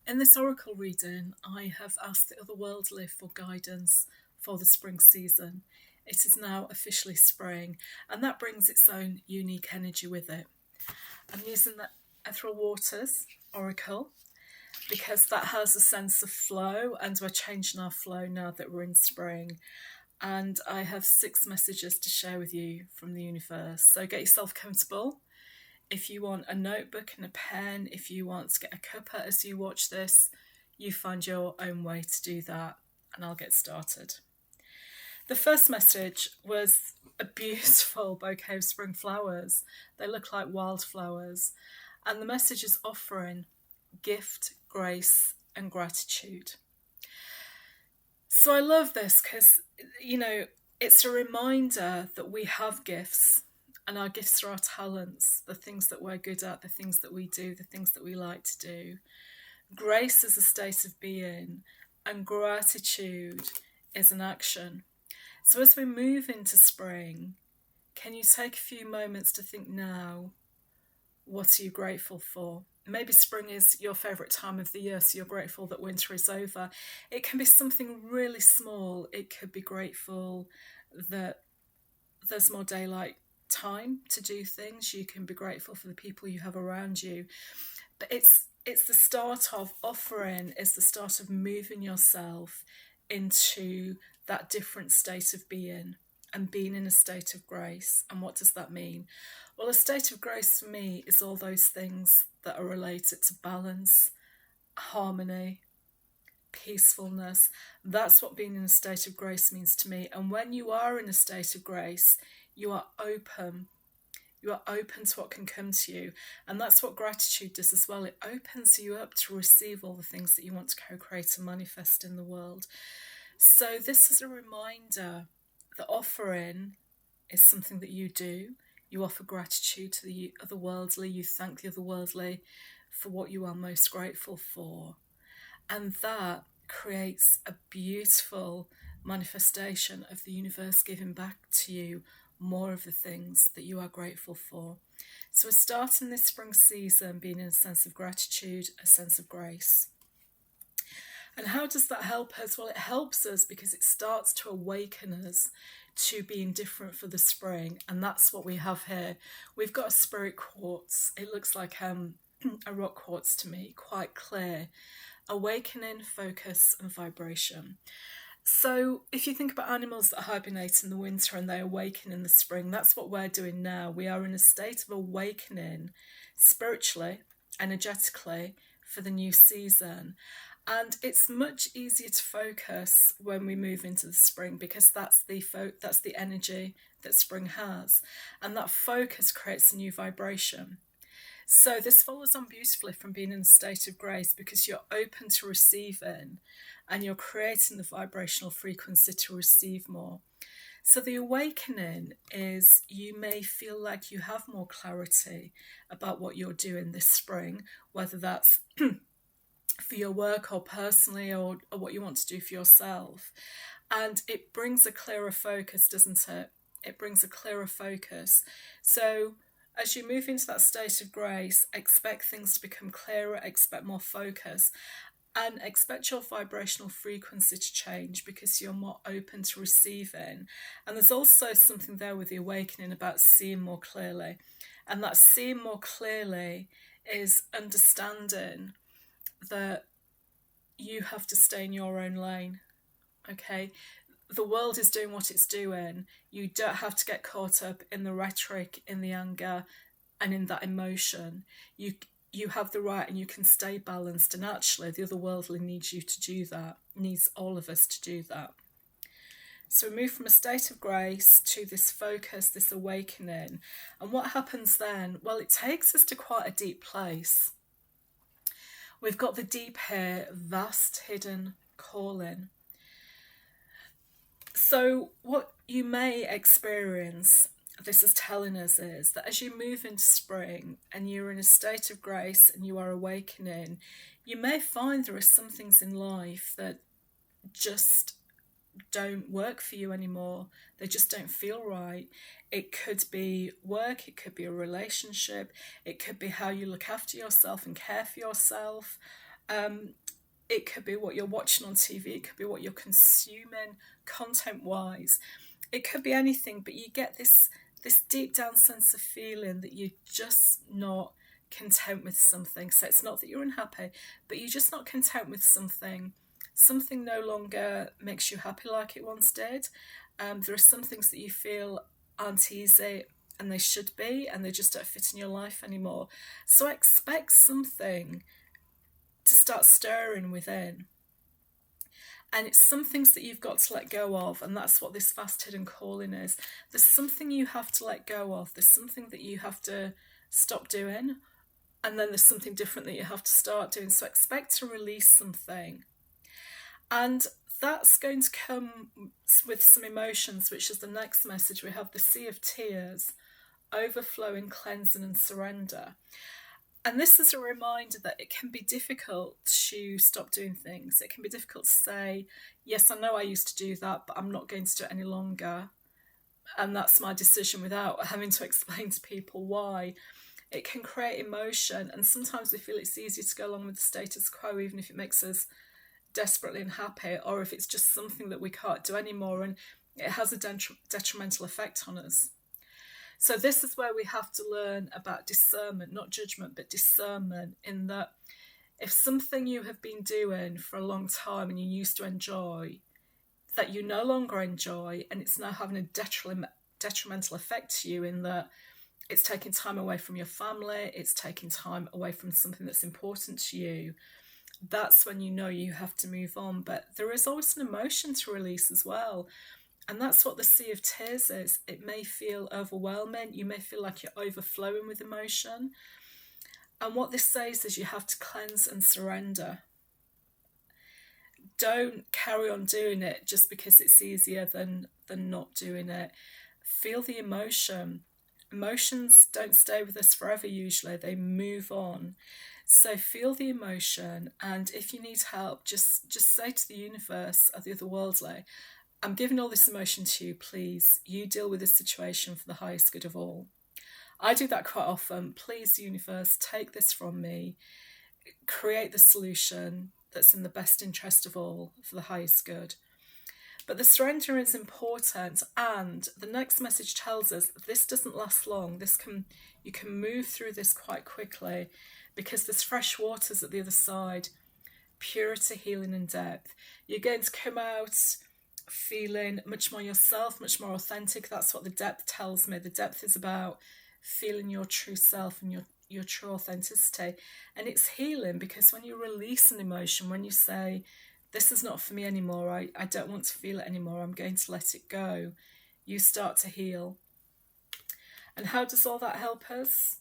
In this oracle reading, I have asked the otherworldly for guidance for the spring season. It is now officially spring, and that brings its own unique energy with it. I'm using the Ethereal Waters oracle because that has a sense of flow, and we're changing our flow now that we're in spring. And I have 6 messages to share with you from the universe. So get yourself comfortable. If you want a notebook and a pen, if you want to get a cuppa as you watch this, you find your own way to do that, and I'll get started. The first message was a beautiful bouquet of spring flowers. They look like wildflowers. And the message is offering gift, grace, and gratitude. So I love this because, it's a reminder that we have gifts. And our gifts are our talents, the things that we're good at, the things that we do, the things that we like to do. Grace is a state of being, and gratitude is an action. So as we move into spring, can you take a few moments to think now, what are you grateful for? Maybe spring is your favourite time of the year, so you're grateful that winter is over. It can be something really small. It could be grateful that there's more daylight time to do things. You can be grateful for the people you have around you, but it's the start of offering, is the start of moving yourself into that different state of being and being in a state of grace. And what does that mean? Well, a state of grace for me is all those things that are related to balance, harmony, peacefulness. That's what being in a state of grace means to me. And when you are in a state of grace, you are open. You are open to what can come to you. And that's what gratitude does as well. It opens you up to receive all the things that you want to co-create and manifest in the world. So this is a reminder that offering is something that you do. You offer gratitude to the otherworldly. You thank the otherworldly for what you are most grateful for. And that creates a beautiful manifestation of the universe giving back to you more of the things that you are grateful for. So we're starting this spring season being in a sense of gratitude, a sense of grace. And how does that help us? Well, it helps us because it starts to awaken us to being different for the spring. And that's what we have here. We've got a spirit quartz. It looks like a rock quartz to me, quite clear. Awakening, focus, and vibration. So if you think about animals that hibernate in the winter and they awaken in the spring, that's what we're doing now. We are in a state of awakening spiritually, energetically, for the new season. And it's much easier to focus when we move into the spring because that's the energy that spring has. And that focus creates a new vibration. So this follows on beautifully from being in a state of grace because you're open to receiving and you're creating the vibrational frequency to receive more. So the awakening is you may feel like you have more clarity about what you're doing this spring, whether that's for your work or personally or what you want to do for yourself. And it brings a clearer focus, doesn't it? It brings a clearer focus. So as you move into that state of grace, expect things to become clearer, expect more focus, and expect your vibrational frequency to change because you're more open to receiving. And there's also something there with the awakening about seeing more clearly. And that seeing more clearly is understanding that you have to stay in your own lane, okay? The world is doing what it's doing. You don't have to get caught up in the rhetoric, in the anger, and in that emotion. You have the right and you can stay balanced. And actually, the otherworldly needs you to do that, needs all of us to do that. So we move from a state of grace to this focus, this awakening. And what happens then? Well, it takes us to quite a deep place. We've got the deep here, vast, hidden calling. So what you may experience, this is telling us, is that as you move into spring and you're in a state of grace and you are awakening, you may find there are some things in life that just don't work for you anymore. They just don't feel right. It could be work, it could be a relationship, it could be how you look after yourself and care for yourself. It could be what you're watching on TV. It could be what you're consuming content-wise. It could be anything, but you get this deep down sense of feeling that you're just not content with something. So it's not that you're unhappy, but you're just not content with something. Something no longer makes you happy like it once did. There are some things that you feel aren't easy, and they should be, and they just don't fit in your life anymore. So expect something to start stirring within. And it's some things that you've got to let go of, and that's what this fast hidden calling is. There's something you have to let go of. There's something that you have to stop doing, and then there's something different that you have to start doing. So expect to release something. And that's going to come with some emotions, which is the next message. We have the sea of tears, overflowing, cleansing, and surrender. And this is a reminder that it can be difficult to stop doing things. It can be difficult to say, yes, I know I used to do that, but I'm not going to do it any longer. And that's my decision, without having to explain to people why. It can create emotion. And sometimes we feel it's easier to go along with the status quo, even if it makes us desperately unhappy, or if it's just something that we can't do anymore and it has a detrimental effect on us. So this is where we have to learn about discernment, not judgment, but discernment, in that if something you have been doing for a long time and you used to enjoy, that you no longer enjoy, and it's now having a detrimental effect to you, in that it's taking time away from your family, it's taking time away from something that's important to you, that's when you know you have to move on. But there is always an emotion to release as well. And that's what the Sea of Tears is. It may feel overwhelming. You may feel like you're overflowing with emotion. And what this says is you have to cleanse and surrender. Don't carry on doing it just because it's easier than not doing it. Feel the emotion. Emotions don't stay with us forever usually. They move on. So feel the emotion. And if you need help, just say to the universe or the otherworldly, I'm giving all this emotion to you, please. You deal with this situation for the highest good of all. I do that quite often. Please, universe, take this from me. Create the solution that's in the best interest of all for the highest good. But the surrender is important. And the next message tells us this doesn't last long. You can move through this quite quickly, because there's fresh waters at the other side. Purity, healing, and depth. You're going to come out feeling much more yourself, much more authentic. That's what the depth tells me. The depth is about feeling your true self and your true authenticity. And it's healing, because when you release an emotion, when you say, this is not for me anymore, I don't want to feel it anymore, I'm going to let it go, you start to heal. And how does all that help us?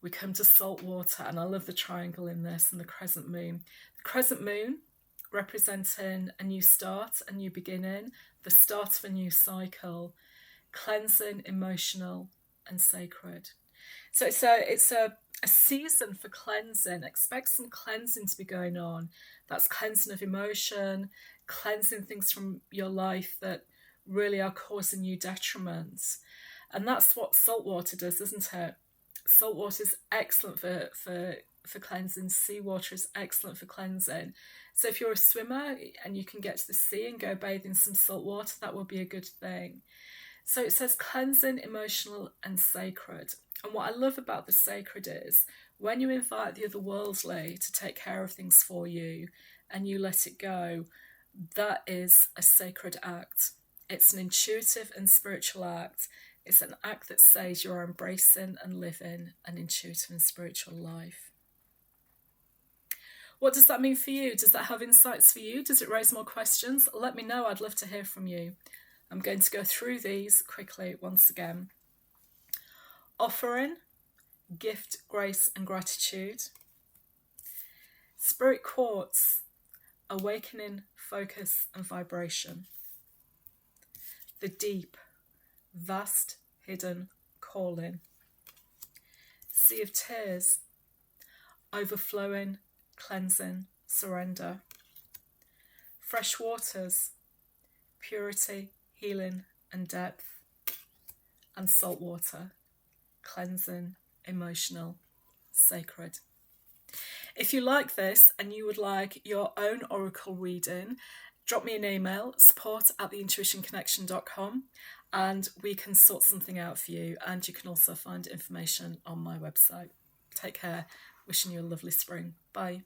We come to salt water, and I love the triangle in this, and the crescent moon. The crescent moon representing a new start, a new beginning, the start of a new cycle, cleansing, emotional, and sacred. So it's a season for cleansing. Expect some cleansing to be going on. That's cleansing of emotion, cleansing things from your life that really are causing you detriment. And that's what salt water does, isn't it? Salt water is excellent for cleansing. Seawater is excellent for cleansing. So if you're a swimmer and you can get to the sea and go bathe in some salt water, that would be a good thing. So it says cleansing, emotional, and sacred. And what I love about the sacred is when you invite the otherworldly to take care of things for you and you let it go, that is a sacred act. It's an intuitive and spiritual act. It's an act that says you're embracing and living an intuitive and spiritual life. What does that mean for you? Does that have insights for you? Does it raise more questions? Let me know. I'd love to hear from you. I'm going to go through these quickly once again. Offering, gift, grace, and gratitude. Spirit quartz, awakening, focus, and vibration. The deep, vast, hidden calling. Sea of tears, overflowing, cleansing, surrender. Fresh waters, purity, healing, and depth. And salt water, cleansing, emotional, sacred. If you like this and you would like your own oracle reading, drop me an email, support@theintuitionconnection.com, and we can sort something out for you. And you can also find information on my website. Take care. Wishing you a lovely spring. Bye.